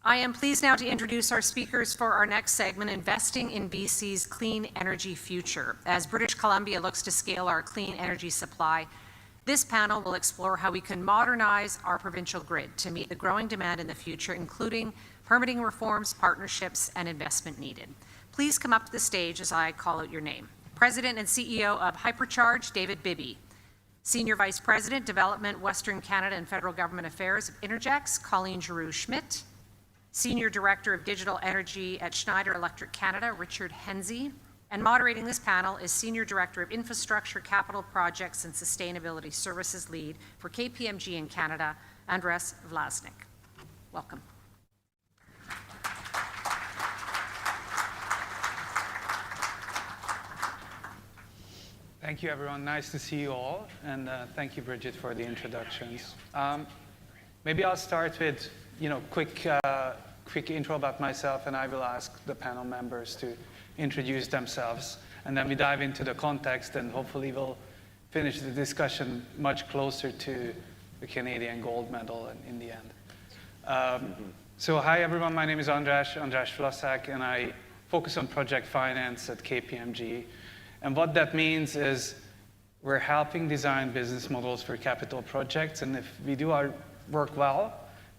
I am pleased now to introduce our speakers for our next segment, Investing in BC's Clean Energy Future. As British Columbia looks to scale our clean energy supply, this panel will explore how we can modernize our provincial grid to meet the growing demand in the future, including permitting reforms, partnerships, and investment needed. Please come up to the stage as I call out your name. President and CEO of Hypercharge, David Bibby. Senior Vice President, Development, Western Canada and Federal Government Affairs of Innergex, Colleen Giroux-Schmidt. Senior Director of Digital Energy at Schneider Electric Canada, Richard Henzie. And moderating this panel is Senior Director of Infrastructure, Capital Projects and Sustainability Services Lead for KPMG in Canada, Andras Vlaszak. Welcome. Thank you, everyone. Nice to see you all. And thank you, Bridget, for the introductions. Maybe I'll start with quick intro about myself, and I will ask the panel members to introduce themselves. And then we dive into the context, and hopefully we'll finish the discussion much closer to the Canadian gold medal in the end. So hi, everyone. My name is Andras Vlaszak, and I focus on project finance at KPMG. And what that means is we're helping design business models for capital projects, and if we do our work well,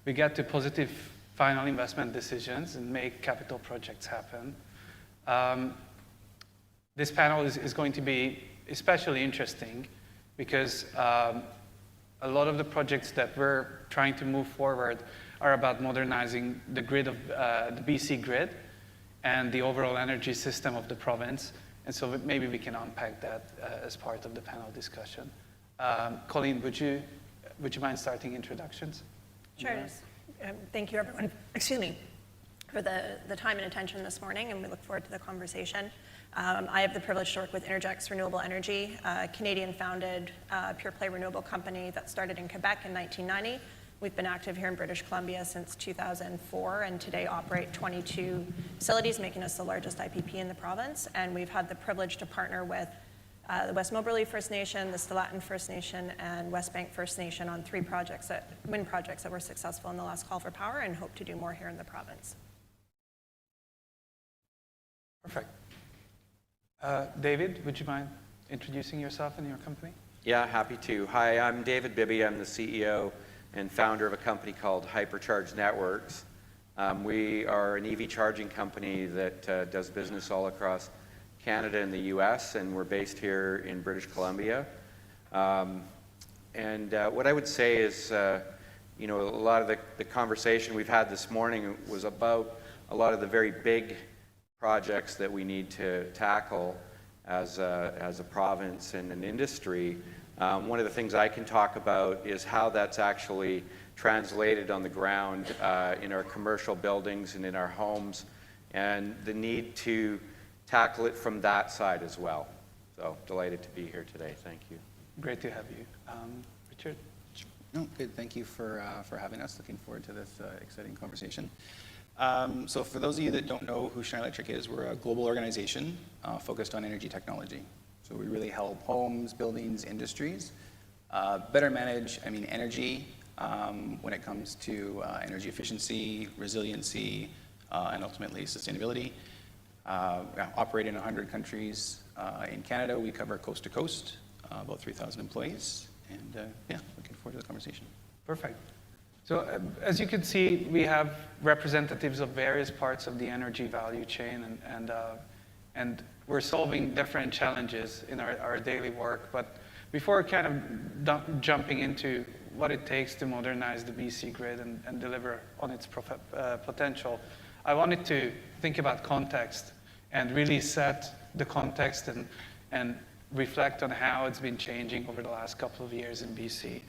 we get to positive final investment decisions and make capital projects happen. This panel is going to be especially interesting because a lot of the projects that we're trying to move forward are about modernizing the grid of the BC grid and the overall energy system of the province. And so maybe we can unpack that as part of the panel discussion. Colleen, would you mind starting introductions? Sure. Thank you, everyone, for the time and attention this morning, and we look forward to the conversation. I have the privilege to work with Innergex Renewable Energy, a Canadian-founded pure-play renewable company that started in Quebec in 1990. We've been active here in British Columbia since 2004, and today operate 22 facilities, making us the largest IPP in the province. And we've had the privilege to partner with the West Moberly First Nation, the Stalatin First Nation, and West Bank First Nation on 3 wind projects that were successful in the last call for power, and hope to do more here in the province. Perfect. David, would you mind introducing yourself and your company? Yeah, happy to. Hi, I'm David Bibby. I'm the CEO and founder of a company called Hypercharge Networks. We are an EV charging company that does business all across Canada and the US, and we're based here in British Columbia. What I would say is, a lot of the conversation we've had this morning was about a lot of the very big projects that we need to tackle as a province and an industry. One of the things I can talk about is how that's actually translated on the ground in our commercial buildings and in our homes, and the need to tackle it from that side as well. So delighted to be here today. Thank you. Great to have you. Richard? No, good. Thank you for having us. Looking forward to this exciting conversation. So for those of you that don't know who Schneider Electric is, we're a global organization focused on energy technology. So we really help homes, buildings, industries better manage, energy when it comes to energy efficiency, resiliency, and ultimately sustainability. Operate in 100 countries. In Canada, we cover coast to coast, about 3,000 employees. And looking forward to the conversation. Perfect. So as you can see, we have representatives of various parts of the energy value chain, and we're solving different challenges in our daily work. But before kind of jumping into what it takes to modernize the BC grid and deliver on its potential, I wanted to think about context and really set the context and reflect on how it's been changing over the last couple of years in BC.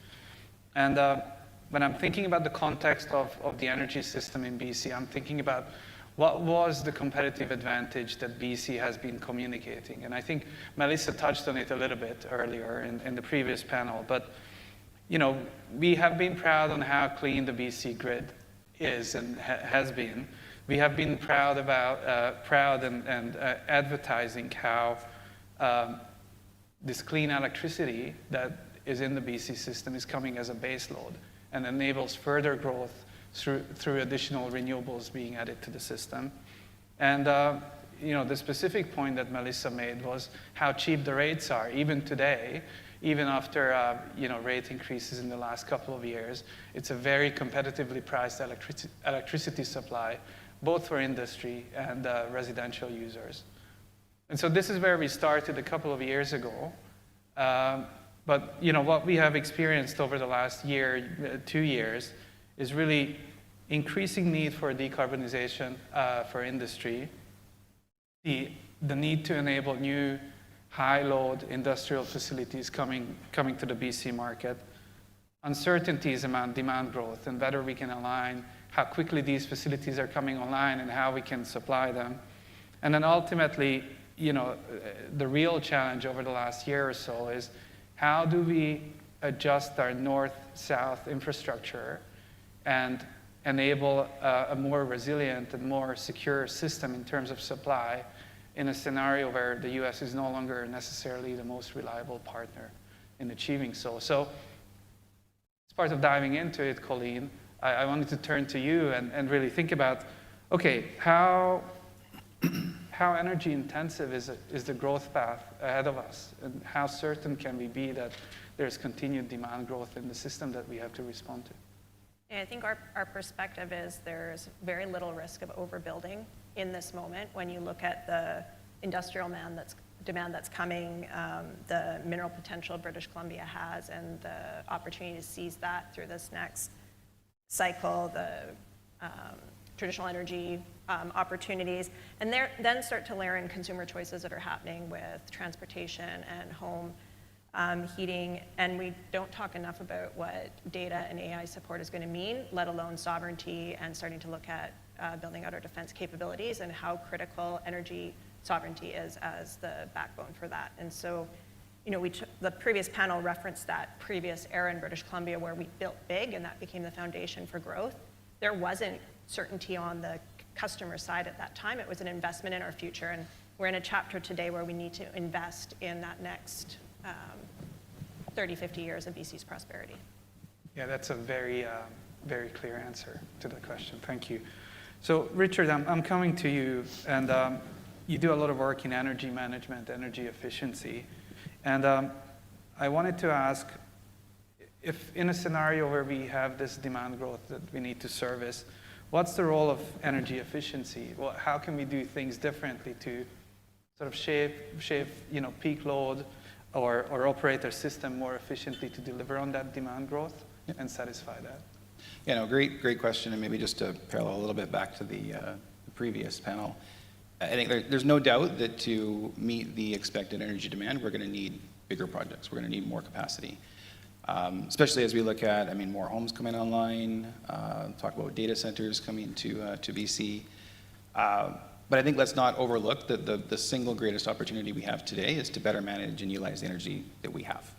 And when I'm thinking about the context of the energy system in BC, I'm thinking about what was the competitive advantage that BC has been communicating. And I think Melissa touched on it a little bit earlier in the previous panel. But, we have been proud on how clean the BC grid is and has been. We have been proud and advertising how this clean electricity that is in the BC system is coming as a base load and enables further growth through additional renewables being added to the system. And the specific point that Melissa made was how cheap the rates are. Even today, even after rate increases in the last couple of years, it's a very competitively priced electricity supply, both for industry and residential users. And so this is where we started a couple of years ago. But what we have experienced over the last year, 2 years, is really increasing need for decarbonization for industry, the need to enable new high-load industrial facilities coming to the BC market, uncertainties around demand growth and whether we can align how quickly these facilities are coming online and how we can supply them. And then ultimately, the real challenge over the last year or so is how do we adjust our north-south infrastructure and enable a more resilient and more secure system in terms of supply in a scenario where the US is no longer necessarily the most reliable partner in achieving so. So as part of diving into it, Colleen, I wanted to turn to you and really think about, okay, how energy intensive is the growth path ahead of us? And how certain can we be that there's continued demand growth in the system that we have to respond to? Yeah, I think our perspective is there's very little risk of overbuilding in this moment when you look at the industrial demand that's coming, the mineral potential British Columbia has, and the opportunity to seize that through this next cycle, the traditional energy opportunities, and then start to layer in consumer choices that are happening with transportation and home heating. And we don't talk enough about what data and AI support is going to mean, let alone sovereignty, and starting to look at building out our defense capabilities and how critical energy sovereignty is as the backbone for that. And so, the previous panel referenced that previous era in British Columbia where we built big and that became the foundation for growth. There wasn't certainty on the customer side at that time. It was an investment in our future, and we're in a chapter today where we need to invest in that next 30, 50 years of BC's prosperity. Yeah, that's a very, very clear answer to the question. Thank you. So, Richard, I'm coming to you, and you do a lot of work in energy management, energy efficiency, and I wanted to ask, if in a scenario where we have this demand growth that we need to service, what's the role of energy efficiency? Well, how can we do things differently to sort of shape peak load or operate our system more efficiently to deliver on that demand growth and satisfy that? Yeah, no, great question, and maybe just to parallel a little bit back to the previous panel. I think there's no doubt that to meet the expected energy demand, we're going to need bigger projects. We're going to need more capacity, especially as we look at, more homes coming online, talk about data centers coming to BC. But I think let's not overlook that the single greatest opportunity we have today is to better manage and utilize the energy that we have.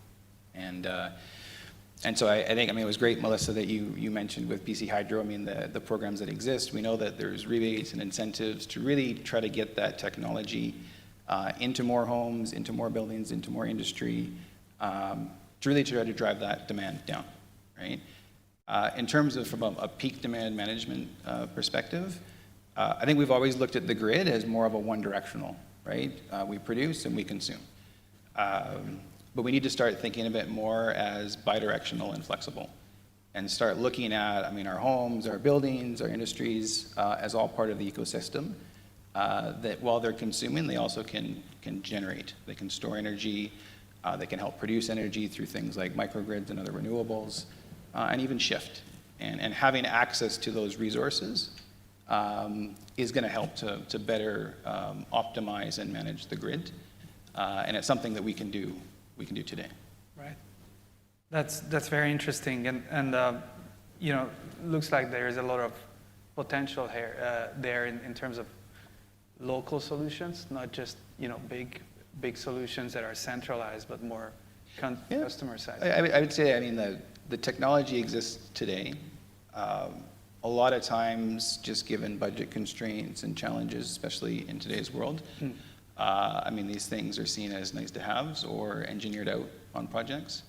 And so I think, it was great, Melissa, that you mentioned with BC Hydro, the programs that exist. We know that there's rebates and incentives to really try to get that technology into more homes, into more buildings, into more industry, to really try to drive that demand down, right? In terms of from a peak demand management perspective, I think we've always looked at the grid as more of a one-directional, right? We produce and we consume. But we need to start thinking a bit more as bidirectional and flexible, and start looking at, our homes, our buildings, our industries as all part of the ecosystem, that while they're consuming, they also can generate. They can store energy, they can help produce energy through things like microgrids and other renewables, and even shift. And having access to those resources is going to help to better optimize and manage the grid. And it's something that we can do today. Right. That's very interesting, and looks like there is a lot of potential here there in terms of local solutions, not just big solutions that are centralized, but more customer side. I would say, the technology exists today. A lot of times, just given budget constraints and challenges, especially in today's world, these things are seen as nice to haves or engineered out on projects.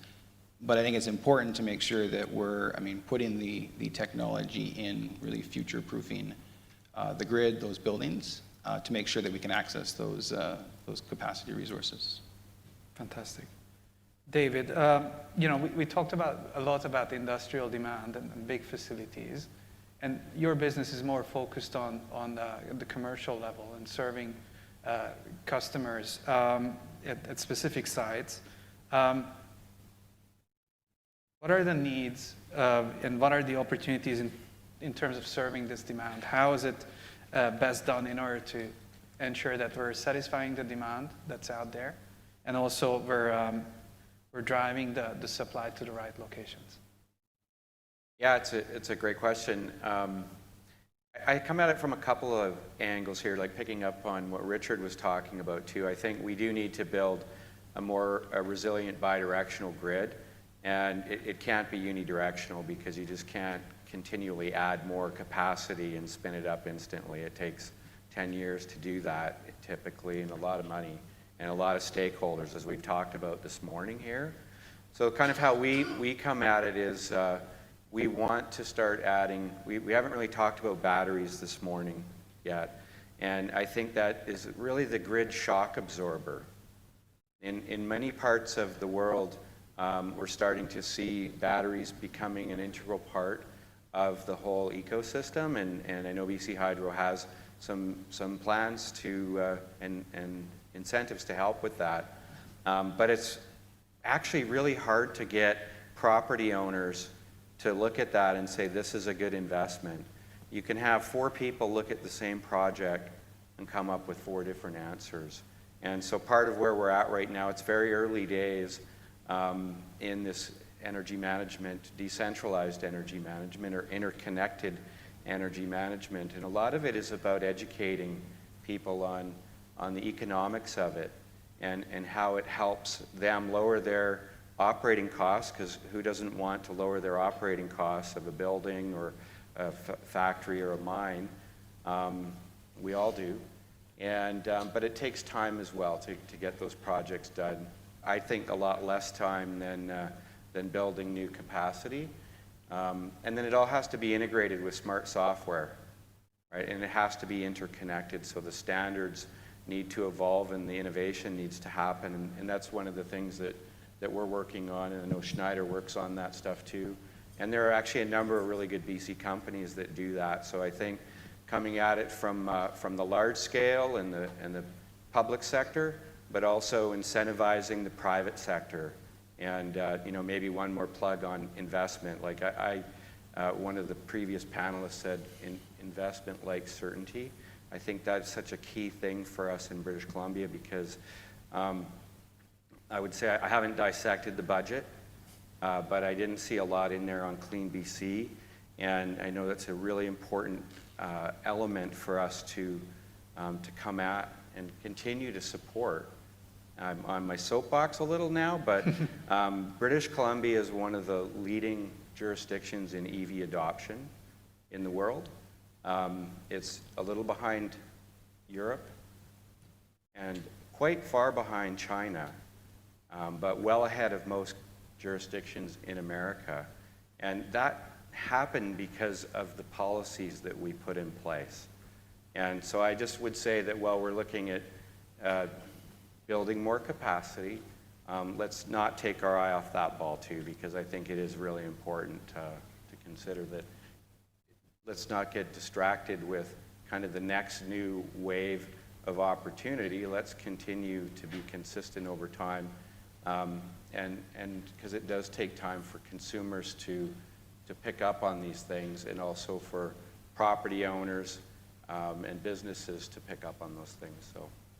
But I think it's important to make sure that we're, putting the technology in really future-proofing the grid, those buildings, to make sure that we can access those capacity resources. Fantastic. David, we talked a lot about industrial demand and big facilities, and your business is more focused on the commercial level and serving customers at specific sites. What are the needs and what are the opportunities in terms of serving this demand? How is it best done in order to ensure that we're satisfying the demand that's out there, and also we're driving the supply to the right locations? Yeah, it's a great question. I come at it from a couple of angles here, like picking up on what Richard was talking about too. I think we do need to build a resilient bidirectional grid, and it can't be unidirectional because you just can't continually add more capacity and spin it up instantly. It takes 10 years to do that typically, and a lot of money and a lot of stakeholders, as we've talked about this morning here. So kind of how we come at it is we want to start adding, we haven't really talked about batteries this morning yet, and I think that is really the grid shock absorber. In many parts of the world, we're starting to see batteries becoming an integral part of the whole ecosystem, and I know BC Hydro has some plans to and incentives to help with that. But it's actually really hard to get property owners to look at that and say, this is a good investment. You can have 4 people look at the same project and come up with 4 different answers. And so part of where we're at right now, it's very early days in this energy management, decentralized energy management, or interconnected energy management. And a lot of it is about educating people on the economics of it and how it helps them lower their operating costs, because who doesn't want to lower their operating costs of a building or a factory or a mine? We all do. And but it takes time as well to get those projects done. I think a lot less time than building new capacity. And then it all has to be integrated with smart software, right? And it has to be interconnected, so the standards need to evolve and the innovation needs to happen. And that's one of the things that we're working on, and I know Schneider works on that stuff too. And there are actually a number of really good BC companies that do that. So I think coming at it from the large scale and the public sector, but also incentivizing the private sector. And maybe one more plug on investment. Like one of the previous panelists said, investment like certainty. I think that's such a key thing for us in British Columbia, because I would say I haven't dissected the budget, but I didn't see a lot in there on Clean BC, and I know that's a really important element for us to come at and continue to support. I'm on my soapbox a little now, but British Columbia is one of the leading jurisdictions in EV adoption in the world. It's a little behind Europe and quite far behind China, but well ahead of most jurisdictions in America. And that happened because of the policies that we put in place. And so I just would say that while we're looking at building more capacity, let's not take our eye off that ball too, because I think it is really important to consider that. Let's not get distracted with kind of the next new wave of opportunity. Let's continue to be consistent over time, and because it does take time for consumers to pick up on these things, and also for property owners and businesses to pick up on those things.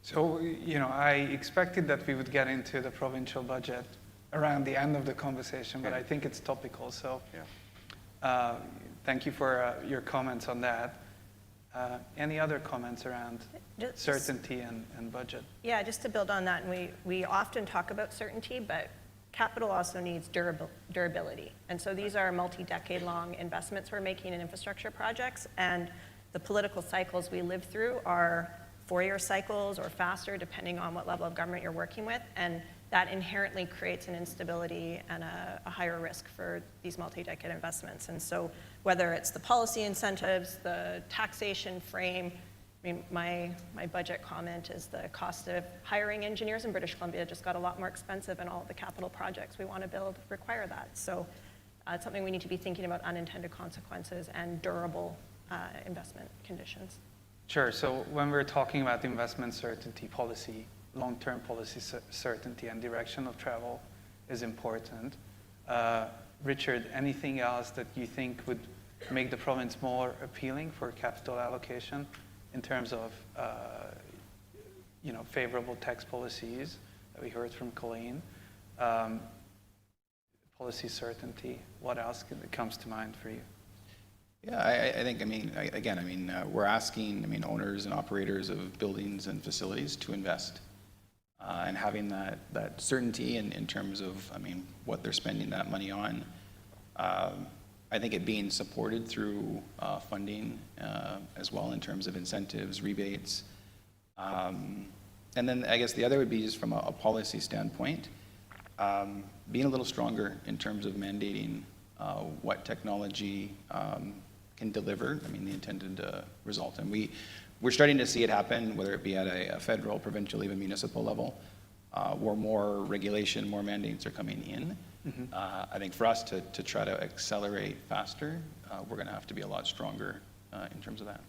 So, I expected that we would get into the provincial budget around the end of the conversation, but I think it's topical. So, thank you for your comments on that. Any other comments around certainty and budget? Yeah, just to build on that, and we often talk about certainty, but capital also needs durability. And so these are multi-decade long investments we're making in infrastructure projects, and the political cycles we live through are 4-year cycles or faster, depending on what level of government you're working with. And that inherently creates an instability and a higher risk for these multi-decade investments. And so whether it's the policy incentives, the taxation frame, I mean, my budget comment is the cost of hiring engineers in British Columbia just got a lot more expensive, and all the capital projects we want to build require that. So it's something we need to be thinking about, unintended consequences and durable investment conditions. Sure. So when we're talking about investment certainty policy, long-term policy certainty and direction of travel is important. Richard, anything else that you think would make the province more appealing for capital allocation in terms of favorable tax policies that we heard from Colleen? Policy certainty, what else comes to mind for you? Yeah, I think, we're asking, owners and operators of buildings and facilities to invest. And having that certainty in terms of, what they're spending that money on. I think it being supported through funding as well in terms of incentives, rebates. And then I guess the other would be just from a policy standpoint, being a little stronger in terms of mandating what technology can deliver, the intended result. And we're starting to see it happen, whether it be at a federal, provincial, even municipal level, where more regulation, more mandates are coming in. Mm-hmm. I think for us to try to accelerate faster, we're going to have to be a lot stronger in terms of that.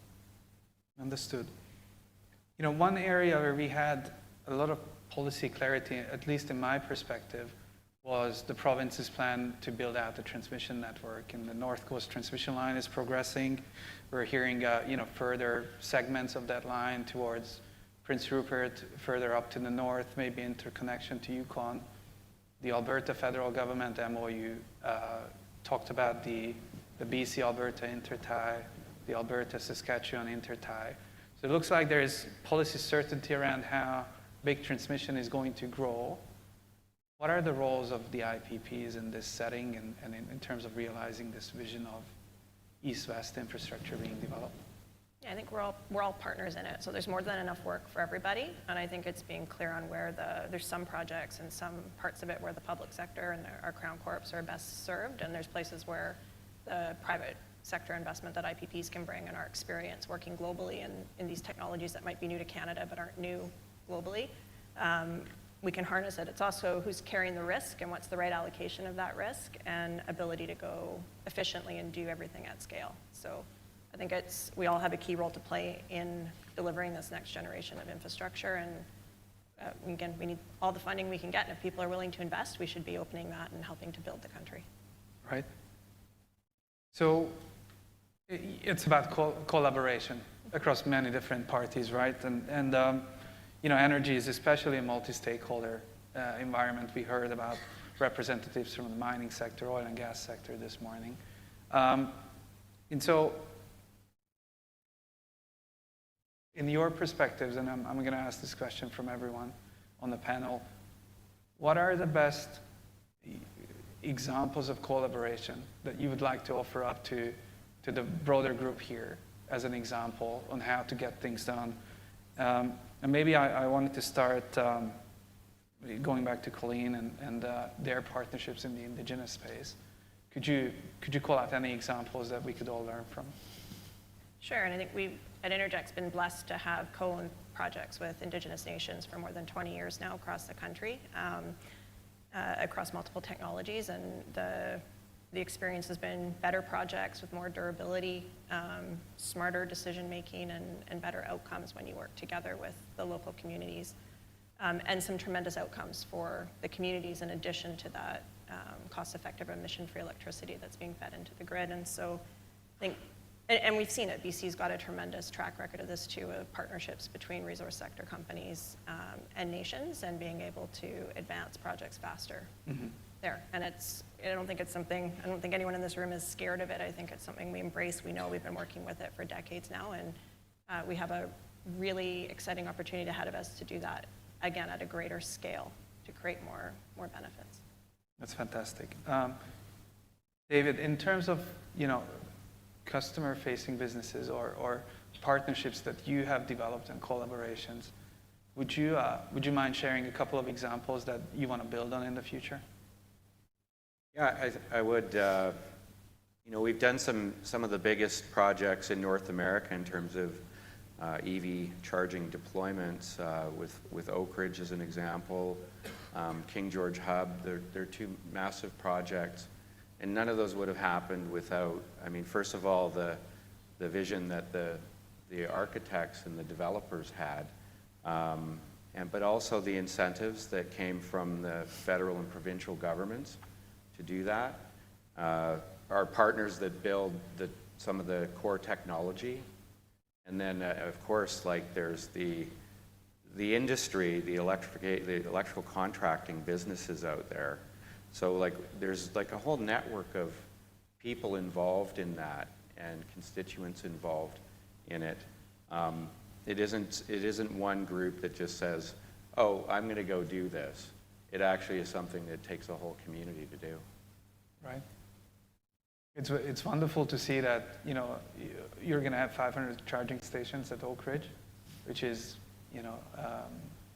Understood. One area where we had a lot of policy clarity, at least in my perspective, was the province's plan to build out the transmission network. And the North Coast transmission line is progressing. We're hearing further segments of that line towards Prince Rupert, further up to the north, maybe interconnection to Yukon. The Alberta federal government MOU talked about the BC-Alberta intertie, the Alberta-Saskatchewan intertie. So it looks like there is policy certainty around how big transmission is going to grow. What are the roles of the IPPs in this setting and in terms of realizing this vision of east-west infrastructure being developed? Yeah, I think we're all partners in it. So there's more than enough work for everybody, and I think it's being clear on where there's some projects and some parts of it where the public sector and our Crown Corps are best served, and there's places where the private sector investment that IPPs can bring and our experience working globally in these technologies that might be new to Canada but aren't new globally. We can harness it. It's also who's carrying the risk and what's the right allocation of that risk and ability to go efficiently and do everything at scale. So I think we all have a key role to play in delivering this next generation of infrastructure, and again, we need all the funding we can get, and if people are willing to invest, we should be opening that and helping to build the country. Right. So it's about collaboration across many different parties, right? And energy is especially a multi-stakeholder environment. We heard about representatives from the mining sector, oil and gas sector this morning. And so in your perspectives, and I'm going to ask this question from everyone on the panel, what are the best examples of collaboration that you would like to offer up to the broader group here as an example on how to get things done? And maybe I wanted to start going back to Colleen and their partnerships in the Indigenous space. Could you call out any examples that we could all learn from? Sure, and I think we've at Innergex been blessed to have co-owned projects with Indigenous nations for more than 20 years now across the country, across multiple technologies, and the experience has been better projects with more durability, smarter decision making, and better outcomes when you work together with the local communities, and some tremendous outcomes for the communities in addition to that cost-effective emission-free electricity that's being fed into the grid. And so I think, and we've seen it, BC's got a tremendous track record of this too, of partnerships between resource sector companies and nations, and being able to advance projects faster. Mm-hmm. There. And I don't think anyone in this room is scared of it. I think it's something we embrace. We know we've been working with it for decades now, and we have a really exciting opportunity ahead of us to do that again at a greater scale to create more benefits. That's fantastic. David, in terms of customer-facing businesses or partnerships that you have developed and collaborations, Would you mind sharing a couple of examples that you want to build on in the future? Yeah, I would. We've done some of the biggest projects in North America in terms of EV charging deployments with Oak Ridge as an example, King George Hub. They're two massive projects, and none of those would have happened without, first of all, the vision that the architects and the developers had, but also the incentives that came from the federal and provincial governments to do that. Our partners that build some of the core technology. And then, of course, there's the industry, the electrical contracting businesses out there. So, there's a whole network of people involved in that and constituents involved in it. It isn't one group that just says, "Oh, I'm going to go do this." It actually is something that takes a whole community to do. Right. It's wonderful to see that you're going to have 500 charging stations at Oak Ridge, which is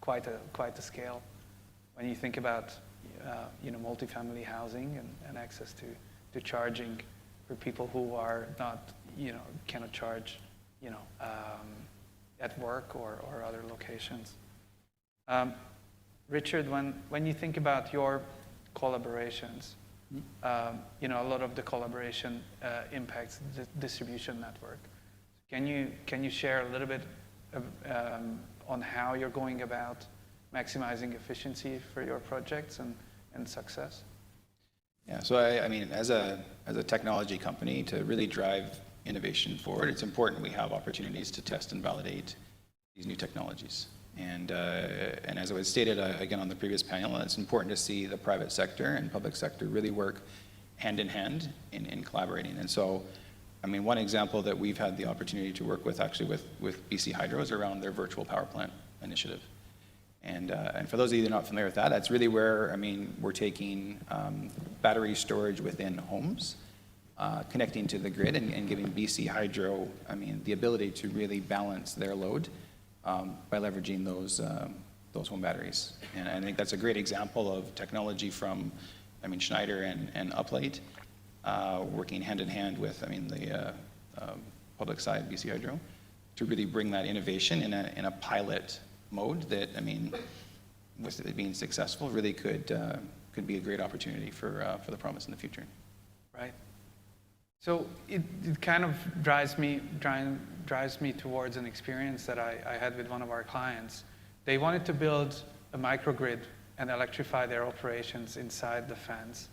quite a scale when you think about multifamily housing and access to charging for people who are not cannot charge at work or other locations. Richard, when you think about your collaborations, a lot of the collaboration impacts the distribution network. Can you share a little bit on how you're going about maximizing efficiency for your projects and success? Yeah, so as a technology company, to really drive innovation forward, it's important we have opportunities to test and validate these new technologies. And as it was stated again on the previous panel, it's important to see the private sector and public sector really work hand in hand in collaborating. And so, one example that we've had the opportunity to work with actually with BC Hydro is around their virtual power plant initiative. And for those of you that are not familiar with that, that's really where, we're taking battery storage within homes, connecting to the grid and giving BC Hydro, the ability to really balance their load by leveraging those home batteries. And I think that's a great example of technology from, Schneider and Uplight, working hand in hand with, the public side, BC Hydro, to really bring that innovation in a pilot mode that, with it being successful, really could be a great opportunity for the promise in the future. Right. So it kind of drives me towards an experience that I had with one of our clients. They wanted to build a microgrid and electrify their operations inside the fence.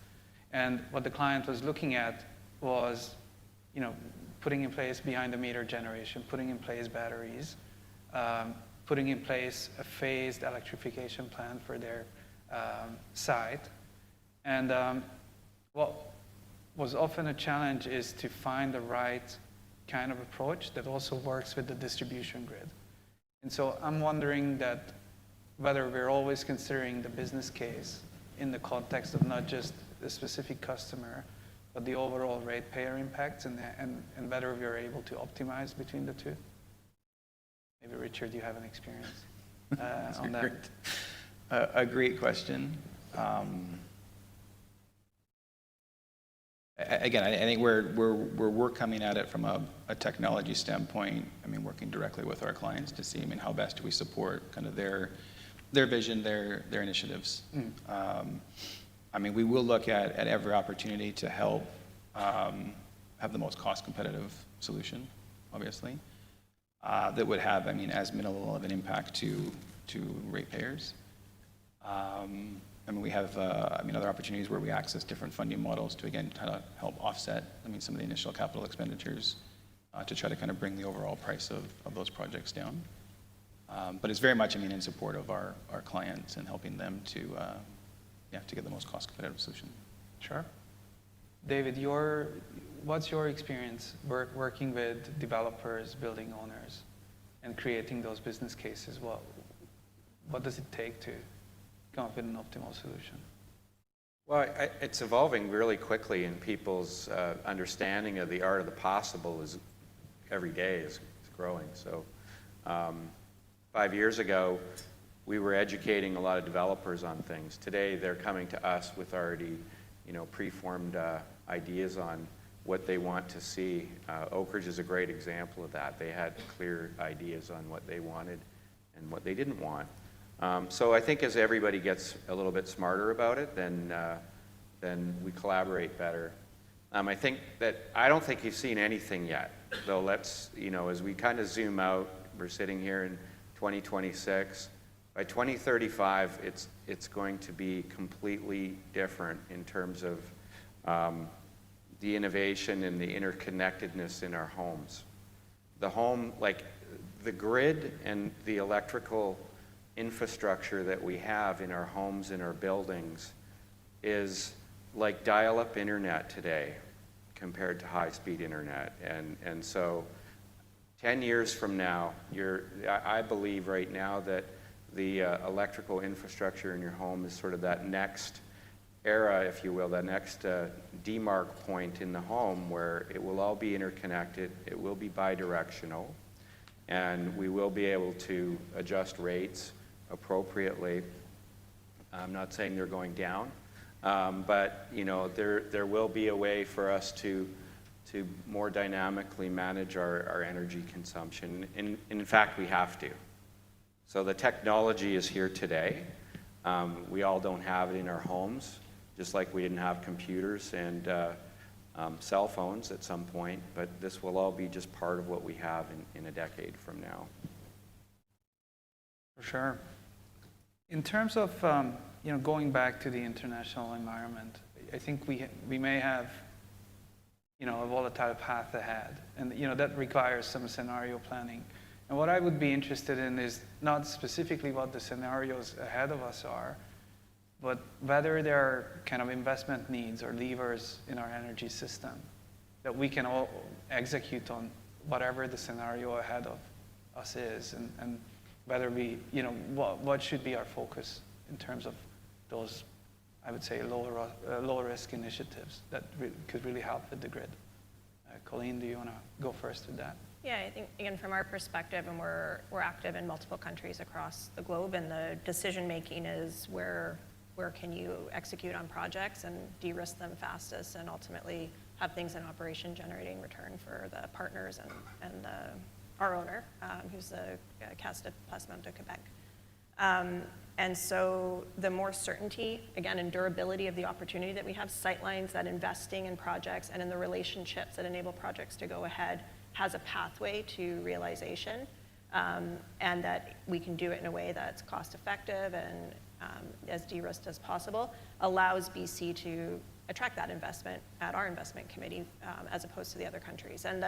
And what the client was looking at was, putting in place behind-the-meter generation, putting in place batteries, putting in place a phased electrification plan for their site. And what was often a challenge is to find the right kind of approach that also works with the distribution grid. And so I'm wondering that whether we're always considering the business case in the context of not just the specific customer, but the overall ratepayer impacts and whether we're able to optimize between the two. Maybe Richard, you have an experience on that. A great question. Again, I think we're coming at it from a technology standpoint. Working directly with our clients to see, how best do we support kind of their vision, their initiatives. We will look at every opportunity to help have the most cost competitive solution, obviously, that would have, as minimal of an impact to ratepayers. We have other opportunities where we access different funding models to, again, kind of help offset some of the initial capital expenditures to try to kind of bring the overall price of those projects down. But it's very much in support of our clients and helping them to get the most cost competitive solution. Sure. David, what's your experience working with developers, building owners, and creating those business cases? What does it take to come up with an optimal solution? Well, it's evolving really quickly, and people's understanding of the art of the possible is every day is growing. So 5 years ago, we were educating a lot of developers on things. Today, they're coming to us with already, preformed ideas on what they want to see. Oak Ridge is a great example of that. They had clear ideas on what they wanted and what they didn't want. So I think as everybody gets a little bit smarter about it, then we collaborate better. I don't think you've seen anything yet, though. Let's, as we kind of zoom out, we're sitting here in 2026. By 2035, it's going to be completely different in terms of the innovation and the interconnectedness in our homes. The home, like the grid and the electrical infrastructure that we have in our homes and our buildings is like dial-up internet today compared to high-speed internet. And so 10 years from now, I believe right now that the electrical infrastructure in your home is sort of that next era, if you will, that next demarc point in the home where it will all be interconnected, it will be bidirectional, and we will be able to adjust rates appropriately. I'm not saying they're going down, but there will be a way for us to more dynamically manage our energy consumption. And in fact, we have to. So the technology is here today. We all don't have it in our homes, just like we didn't have computers and cell phones at some point, but this will all be just part of what we have in a decade from now. For sure. In terms of going back to the international environment, I think we may have a volatile path ahead, and that requires some scenario planning. And what I would be interested in is not specifically what the scenarios ahead of us are, but whether there are kind of investment needs or levers in our energy system that we can all execute on whatever the scenario ahead of us is, and whether what should be our focus in terms of those, I would say, lower risk initiatives that could really help with the grid. Colleen, do you want to go first with that? Yeah, I think, again, from our perspective, and we're active in multiple countries across the globe, and the decision-making is where can you execute on projects and de-risk them fastest and ultimately have things in operation generating return for the partners and our owner, who's the Caisse de Placement de Quebec. And so the more certainty, again, and durability of the opportunity that we have, sightlines that investing in projects and in the relationships that enable projects to go ahead has a pathway to realization, and that we can do it in a way that's cost effective and as de-risked as possible, allows BC to attract that investment at our investment committee, as opposed to the other countries. And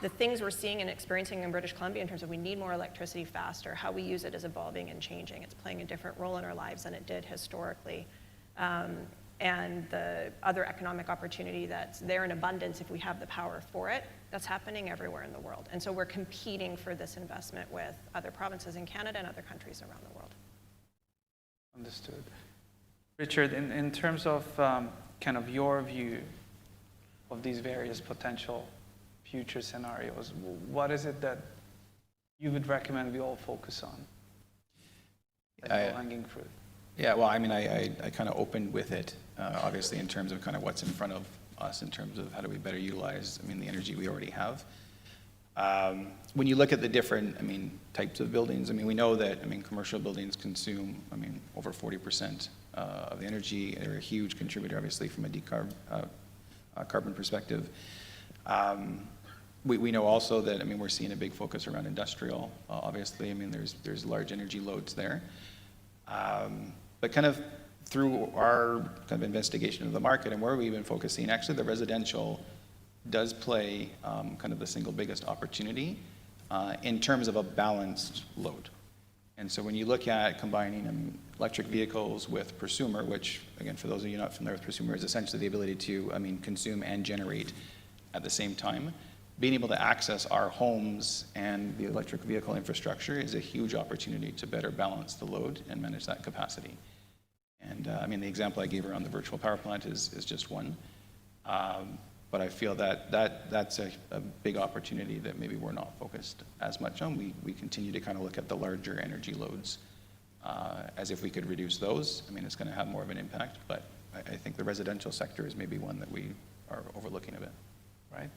the things we're seeing and experiencing in British Columbia in terms of we need more electricity faster, how we use it is evolving and changing. It's playing a different role in our lives than it did historically. And the other economic opportunity that's there in abundance, if we have the power for it, that's happening everywhere in the world. And so we're competing for this investment with other provinces in Canada and other countries around the world. Understood. Richard, in terms of kind of your view of these various potential future scenarios, what is it that you would recommend we all focus on? Low-hanging fruit. Yeah, well, I mean, I kind of opened with it, obviously, in terms of kind of what's in front of us, in terms of how do we better utilize, the energy we already have. When you look at the different, types of buildings, we know that, commercial buildings consume, over 40% of the energy. They're a huge contributor, obviously, from a carbon perspective. We know also that, we're seeing a big focus around industrial, obviously. There's large energy loads there. But kind of through our kind of investigation of the market and where we've been focusing, actually the residential does play kind of the single biggest opportunity in terms of a balanced load. And so when you look at combining electric vehicles with prosumer, which, again, for those of you not familiar with prosumer, is essentially the ability to, consume and generate at the same time. Being able to access our homes and the electric vehicle infrastructure is a huge opportunity to better balance the load and manage that capacity. And the example I gave around the virtual power plant is just one. But I feel that's a big opportunity that maybe we're not focused as much on. We continue to kind of look at the larger energy loads as if we could reduce those, I mean, it's going to have more of an impact, but I think the residential sector is maybe one that we are overlooking a bit. Right?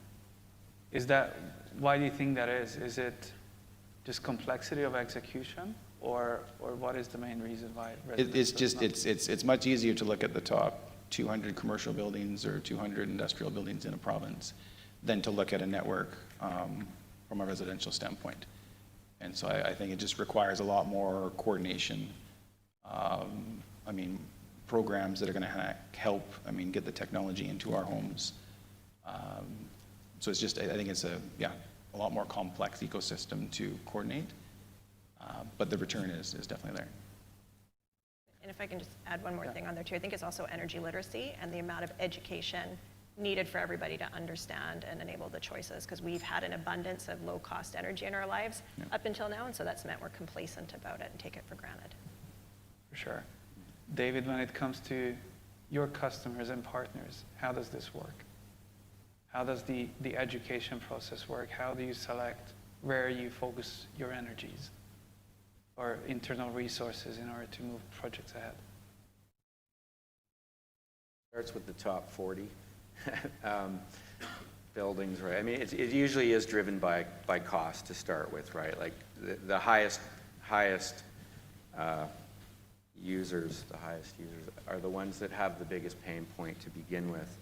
Why do you think that is? Is it just complexity of execution, or what is the main reason why? It's much easier to look at the top 200 commercial buildings or 200 industrial buildings in a province than to look at a network from a residential standpoint. And so I think it just requires a lot more coordination. I mean, programs that are going to help, get the technology into our homes. So it's just, I think it's a lot more complex ecosystem to coordinate, but the return is definitely there. And if I can just add one more thing on there too, I think it's also energy literacy and the amount of education needed for everybody to understand and enable the choices, because we've had an abundance of low-cost energy in our lives up until now, and so that's meant we're complacent about it and take it for granted. For sure. David, when it comes to your customers and partners, how does this work? How does the education process work? How do you select where you focus your energies or internal resources in order to move projects ahead? Starts with the top 40 buildings, right? I mean, it usually is driven by cost to start with, right? Like the highest users are the ones that have the biggest pain point to begin with.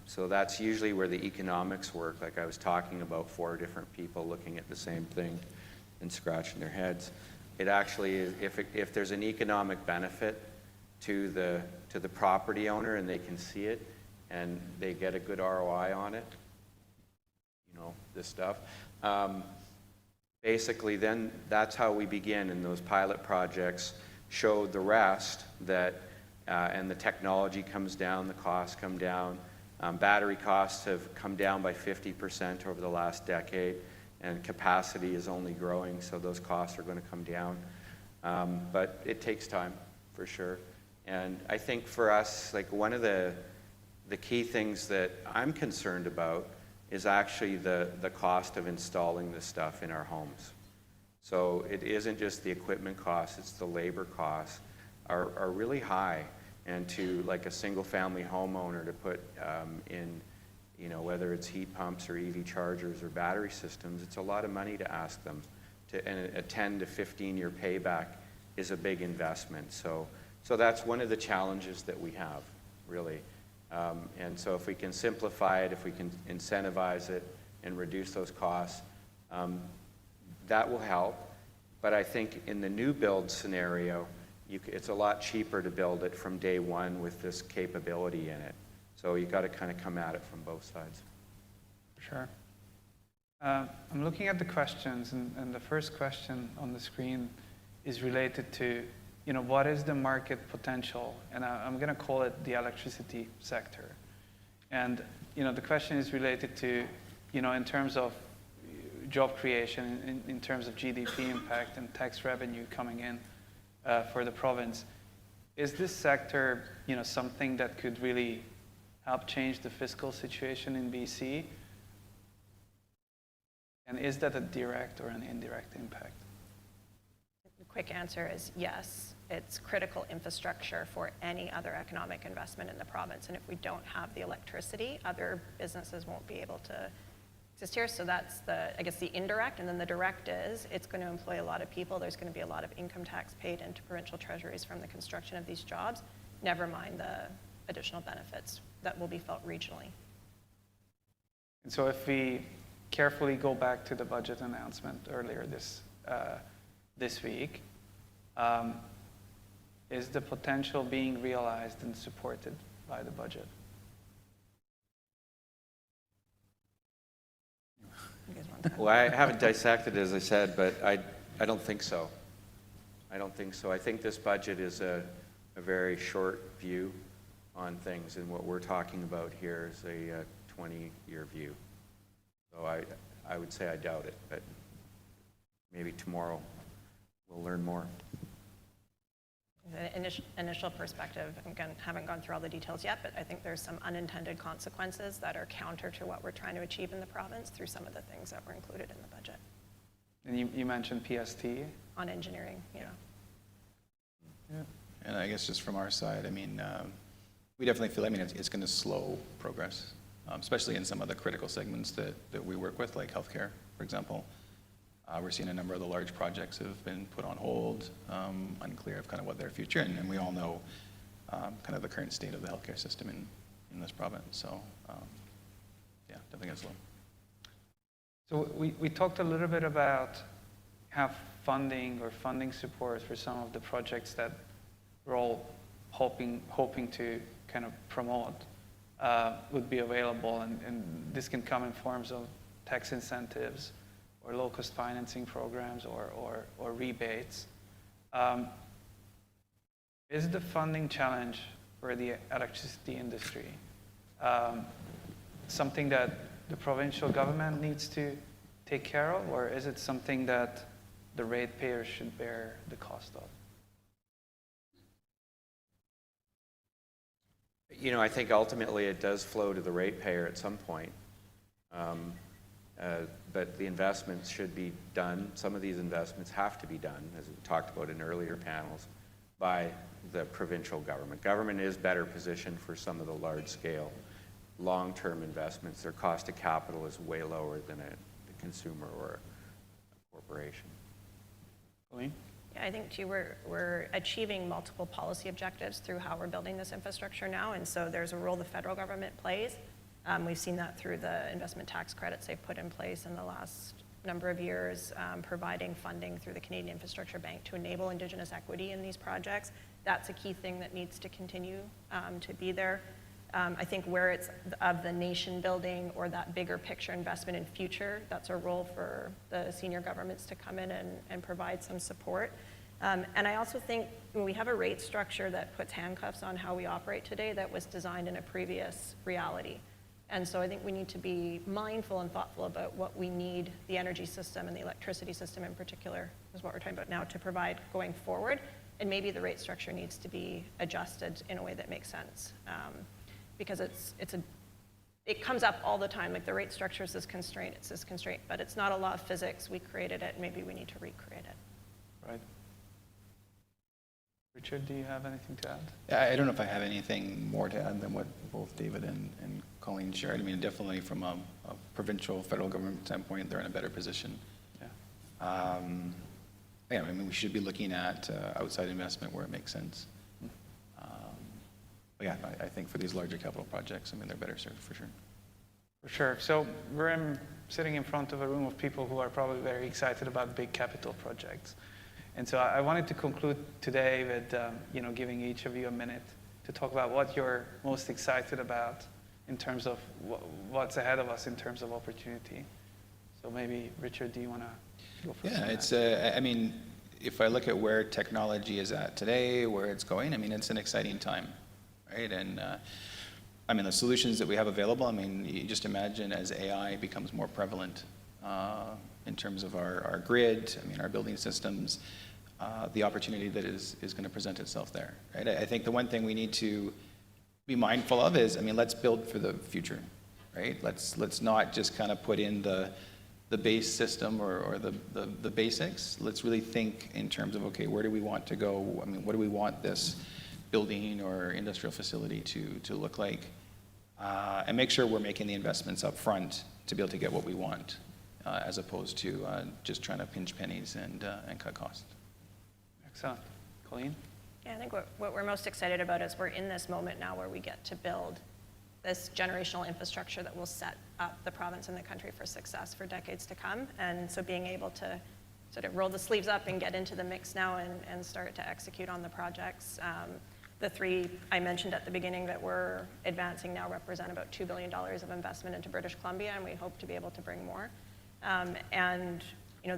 So that's usually where the economics work, like I was talking about, 4 different people looking at the same thing and scratching their heads. It actually is, if there's an economic benefit to the property owner and they can see it and they get a good ROI on it, this stuff, basically then that's how we begin, and those pilot projects show the rest that and the technology comes down, the costs come down. Battery costs have come down by 50% over the last decade, and capacity is only growing, so those costs are going to come down. But it takes time, for sure. And I think for us, like one of the key things that I'm concerned about is actually the cost of installing this stuff in our homes. So it isn't just the equipment costs, it's the labor costs are really high. And to like a single family homeowner to put in, whether it's heat pumps or EV chargers or battery systems, it's a lot of money to ask them. And a 10 to 15 year payback is a big investment. So that's one of the challenges that we have, really. And so if we can simplify it, if we can incentivize it and reduce those costs, that will help. But I think in the new build scenario, it's a lot cheaper to build it from day one with this capability in it. So you've got to kind of come at it from both sides. For sure. I'm looking at the questions, and the first question on the screen is related to, what is the market potential? And I'm going to call it the electricity sector. And, the question is related to, in terms of job creation, in terms of GDP impact and tax revenue coming in for the province. Is this sector, something that could really help change the fiscal situation in BC? And is that a direct or an indirect impact? The quick answer is yes. It's critical infrastructure for any other economic investment in the province. And if we don't have the electricity, other businesses won't be able to exist here. So that's the indirect. And then the direct is it's going to employ a lot of people. There's going to be a lot of income tax paid into provincial treasuries from the construction of these jobs, never mind the additional benefits that will be felt regionally. And so if we carefully go back to the budget announcement earlier this week, is the potential being realized and supported by the budget? Well, I haven't dissected it, as I said, but I don't think so. I don't think so. I think this budget is a very short view on things, and what we're talking about here is a 20-year view. So I would say I doubt it, but maybe tomorrow we'll learn more. The initial perspective, again, haven't gone through all the details yet, but I think there's some unintended consequences that are counter to what we're trying to achieve in the province through some of the things that were included in the budget. And you mentioned PST. On engineering, yeah. And I guess just from our side, I mean, we definitely feel, I mean, it's going to slow progress, especially in some of the critical segments that we work with, like healthcare, for example. We're seeing a number of the large projects have been put on hold, unclear of kind of what their future, and we all know kind of the current state of the healthcare system in this province. So, yeah, definitely going to slow. So we talked a little bit about how funding or funding support for some of the projects that we're all hoping to kind of promote would be available, and this can come in forms of tax incentives or low-cost financing programs or rebates. Is the funding challenge for the electricity industry something that the provincial government needs to take care of, or is it something that the ratepayers should bear the cost of? You know, I think ultimately it does flow to the ratepayer at some point. But the investments should be done. Some of these investments have to be done, as we talked about in earlier panels, by the provincial government. Government is better positioned for some of the large-scale, long-term investments. Their cost of capital is way lower than a consumer or a corporation. Colleen? Yeah, I think too, we're achieving multiple policy objectives through how we're building this infrastructure now, and so there's a role the federal government plays. We've seen that through the investment tax credits they've put in place in the last number of years, providing funding through the Canadian Infrastructure Bank to enable Indigenous equity in these projects. That's a key thing that needs to continue to be there. I think where it's of the nation building or that bigger picture investment in future, that's a role for the senior governments to come in and provide some support. And I also think we have a rate structure that puts handcuffs on how we operate today that was designed in a previous reality. And so I think we need to be mindful and thoughtful about what we need the energy system and the electricity system in particular, is what we're talking about now, to provide going forward. And maybe the rate structure needs to be adjusted in a way that makes sense. Because it comes up all the time, like the rate structure is this constraint, it's this constraint, but it's not a law of physics. We created it, maybe we need to recreate it. Right. Richard, do you have anything to add? Yeah, I don't know if I have anything more to add than what both David and Colleen shared. I mean, definitely from a provincial, federal government standpoint, they're in a better position. Yeah. Yeah, I mean, we should be looking at outside investment where it makes sense. But yeah, I think for these larger capital projects, I mean, they're better served for sure. For sure. So we're sitting in front of a room of people who are probably very excited about big capital projects. And so I wanted to conclude today with giving each of you a minute to talk about what you're most excited about in terms of what's ahead of us in terms of opportunity. So maybe, Richard, do you want to go first? Yeah, it's, I mean, if I look at where technology is at today, where it's going, I mean, it's an exciting time, right? And I mean, the solutions that we have available, I mean, you just imagine as AI becomes more prevalent in terms of our grid, I mean, our building systems, the opportunity that is going to present itself there, right? I think the one thing we need to be mindful of is, I mean, let's build for the future, right? Let's not just kind of put in the base system or the basics. Let's really think in terms of, okay, where do we want to go? I mean, what do we want this building or industrial facility to look like? And make sure we're making the investments up front to be able to get what we want, as opposed to just trying to pinch pennies and cut costs. Excellent. Colleen? Yeah, I think what we're most excited about is we're in this moment now where we get to build this generational infrastructure that will set up the province and the country for success for decades to come. And so being able to sort of roll the sleeves up and get into the mix now and start to execute on the projects. The three I mentioned at the beginning that we're advancing now represent about $2 billion of investment into British Columbia, and we hope to be able to bring more. And you know,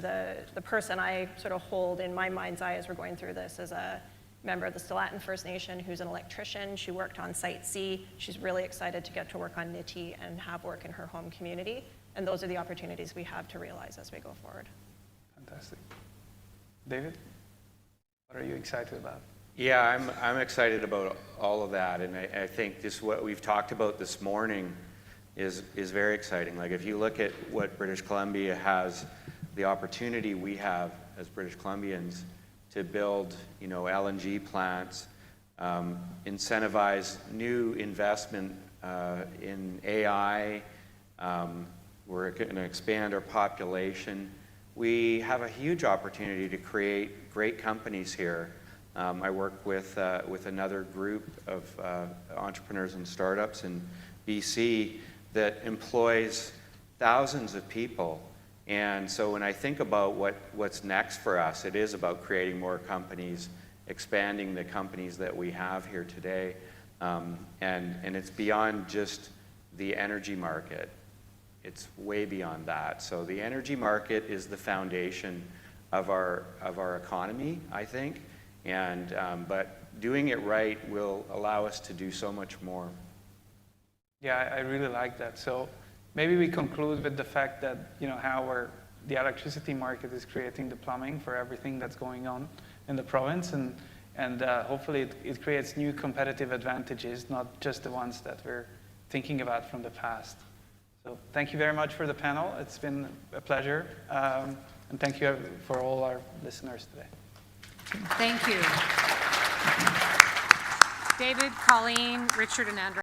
the person I sort of hold in my mind's eye as we're going through this is a member of the Stilatin First Nation who's an electrician. She worked on Site C. She's really excited to get to work on NITI and have work in her home community. And those are the opportunities we have to realize as we go forward. Fantastic. David, what are you excited about? Yeah, I'm excited about all of that, and I think just what we've talked about this morning is very exciting. Like if you look at what British Columbia has, the opportunity we have as British Columbians to build, LNG plants, incentivize new investment in AI. We're going to expand our population. We have a huge opportunity to create great companies here. I work with another group of entrepreneurs and startups in BC that employs thousands of people. And so when I think about what's next for us, it is about creating more companies, expanding the companies that we have here today. And it's beyond just the energy market. It's way beyond that. So the energy market is the foundation of our economy, I think. And but doing it right will allow us to do so much more. Yeah, I really like that. So maybe we conclude with the fact that, how the electricity market is creating the plumbing for everything that's going on in the province, and hopefully it creates new competitive advantages, not just the ones that we're thinking about from the past. So thank you very much for the panel. It's been a pleasure. And thank you for all our listeners today. Thank you. David, Colleen, Richard, and Andras.